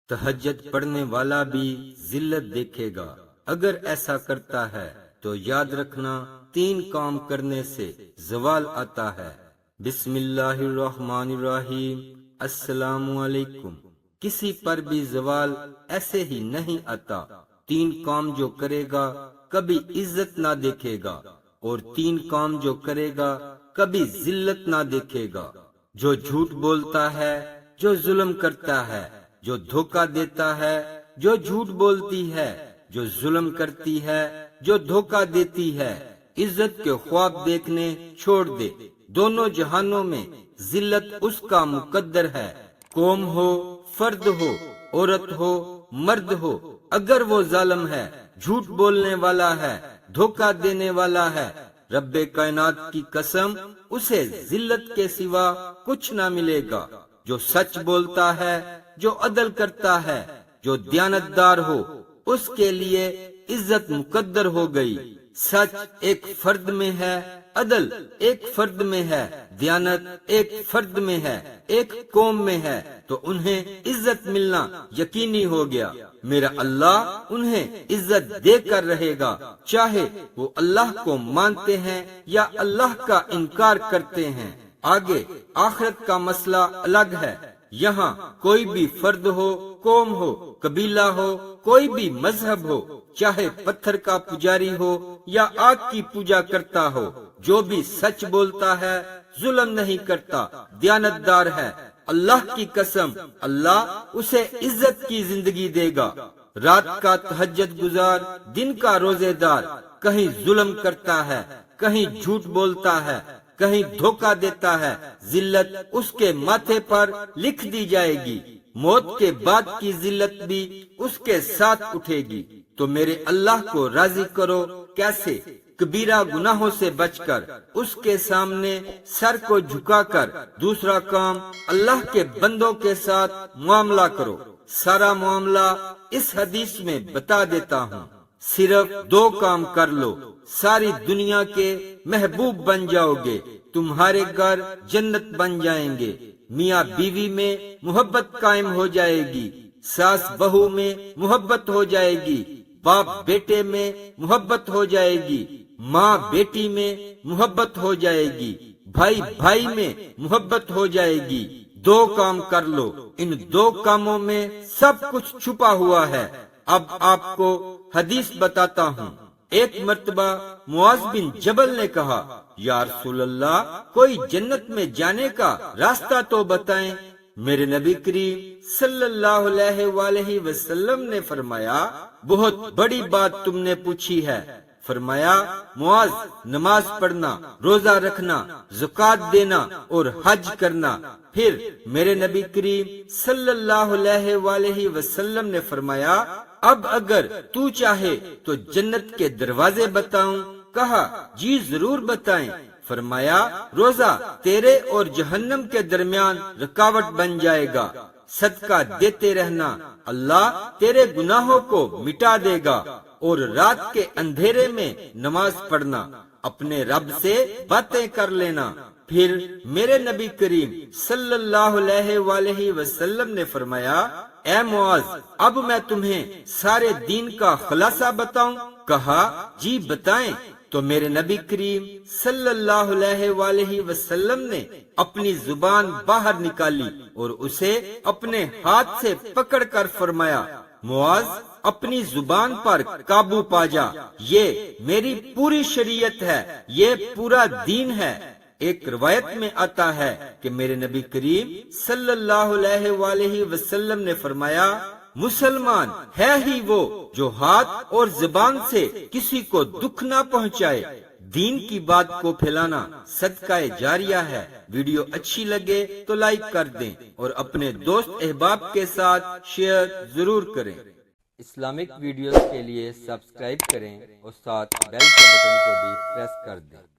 تہجد پڑھنے والا بھی ذلت دیکھے گا۔ اگر ایسا کرتا ہے تو یاد رکھنا 3 کام کرنے سے زوال آتا ہے۔ بسم اللہ الرحمن الرحیم، السلام علیکم۔ کسی پر بھی زوال ایسے ہی نہیں آتا۔ 3 کام جو کرے گا کبھی عزت نہ دیکھے گا، اور 3 کام جو کرے گا کبھی ذلت نہ دیکھے گا۔ جو جھوٹ بولتا ہے، جو ظلم کرتا ہے، جو دھوکہ دیتا ہے، جو جھوٹ بولتی ہے، جو ظلم کرتی ہے، جو دھوکہ دیتی ہے، عزت کے خواب دیکھنے چھوڑ دے۔ دونوں جہانوں میں ذلت اس کا مقدر ہے۔ قوم ہو، فرد ہو، عورت ہو، مرد ہو، اگر وہ ظالم ہے، جھوٹ بولنے والا ہے، دھوکہ دینے والا ہے، رب کائنات کی قسم اسے ذلت کے سوا کچھ نہ ملے گا۔ جو سچ بولتا ہے، جو عدل کرتا ہے، جو دیانتدار ہو، اس کے لیے عزت مقدر ہو گئی۔ سچ ایک فرد میں ہے، عدل ایک فرد میں ہے، دیانت ایک فرد میں ہے، ایک قوم میں ہے، تو انہیں عزت ملنا یقینی ہو گیا۔ میرا اللہ انہیں عزت دے کر رہے گا، چاہے وہ اللہ کو مانتے ہیں یا اللہ کا انکار کرتے ہیں۔ آگے آخرت کا مسئلہ الگ ہے۔ یہاں کوئی بھی فرد ہو، قوم ہو، قبیلہ ہو، کوئی بھی مذہب ہو، چاہے پتھر کا پجاری ہو یا آگ کی پوجا کرتا ہو، جو بھی سچ بولتا ہے، ظلم نہیں کرتا، دیانتدار ہے، اللہ کی قسم اللہ اسے عزت کی زندگی دے گا۔ رات کا تہجد گزار، دن کا روزے دار، کہیں ظلم کرتا ہے، کہیں جھوٹ بولتا ہے، کہیں دھوکہ دیتا ہے، ذلت اس کے ماتھے پر لکھ دی جائے گی۔ موت کے بعد کی ذلت بھی اس کے ساتھ اٹھے گی۔ تو میرے اللہ کو راضی کرو۔ کیسے؟ کبیرہ گناہوں سے بچ کر، اس کے سامنے سر کو جھکا کر۔ دوسرا کام، اللہ کے بندوں کے ساتھ معاملہ کرو۔ سارا معاملہ اس حدیث میں بتا دیتا ہوں۔ صرف 2 کام کر لو، ساری دنیا کے محبوب بن جاؤ گے، تمہارے گھر جنت بن جائیں گے، میاں بیوی میں محبت قائم ہو جائے گی، ساس بہو میں محبت ہو جائے گی، باپ بیٹے میں محبت ہو جائے گی، ماں بیٹی میں محبت ہو جائے گی، بھائی بھائی میں محبت ہو جائے گی۔ 2 کام کر لو، ان 2 کاموں میں سب کچھ چھپا ہوا ہے۔ اب آپ کو حدیث بتاتا ہوں۔ ایک مرتبہ معاذ بن جبل نے کہا، یا رسول اللہ، کوئی جنت میں جانے کا راستہ تو بتائیں۔ میرے نبی کریم صلی اللہ علیہ وآلہ وسلم نے فرمایا، بہت بڑی بات تم نے پوچھی ہے۔ فرمایا، معاذ، نماز پڑھنا، روزہ رکھنا، زکوٰۃ دینا اور حج کرنا۔ پھر میرے نبی کریم صلی اللہ علیہ وآلہ وسلم نے فرمایا، اب اگر تو چاہے تو جنت کے دروازے بتاؤں؟ کہا، جی ضرور بتائیں۔ فرمایا، روزہ تیرے اور جہنم کے درمیان رکاوٹ بن جائے گا، صدقہ دیتے رہنا، اللہ تیرے گناہوں کو مٹا دے گا، اور رات کے اندھیرے میں نماز پڑھنا، اپنے رب سے باتیں کر لینا۔ پھر میرے نبی کریم صلی اللہ علیہ وآلہ وسلم نے فرمایا، اے معاذ، اب میں تمہیں سارے دین کا خلاصہ بتاؤں؟ کہا، جی بتائیں۔ تو میرے نبی کریم صلی اللہ علیہ وآلہ وسلم نے اپنی زبان باہر نکالی اور اسے اپنے ہاتھ سے پکڑ کر فرمایا، معاذ، اپنی زبان پر قابو پا جا، یہ میری پوری شریعت ہے، یہ پورا دین ہے۔ ایک روایت میں آتا ہے کہ میرے نبی کریم صلی اللہ علیہ وآلہ وسلم نے فرمایا، مسلمان ہے ہی وہ جو ہاتھ اور زبان سے کسی کو دکھ نہ پہنچائے۔ دین کی بات کو پھیلانا صدقہ جاریہ ہے۔ ویڈیو اچھی لگے تو لائک کر دیں اور اپنے دوست احباب کے ساتھ شیئر ضرور کریں۔ اسلامک ویڈیوز کے لیے سبسکرائب کریں اور ساتھ بیل کے بٹن کو بھی پریس کر دیں۔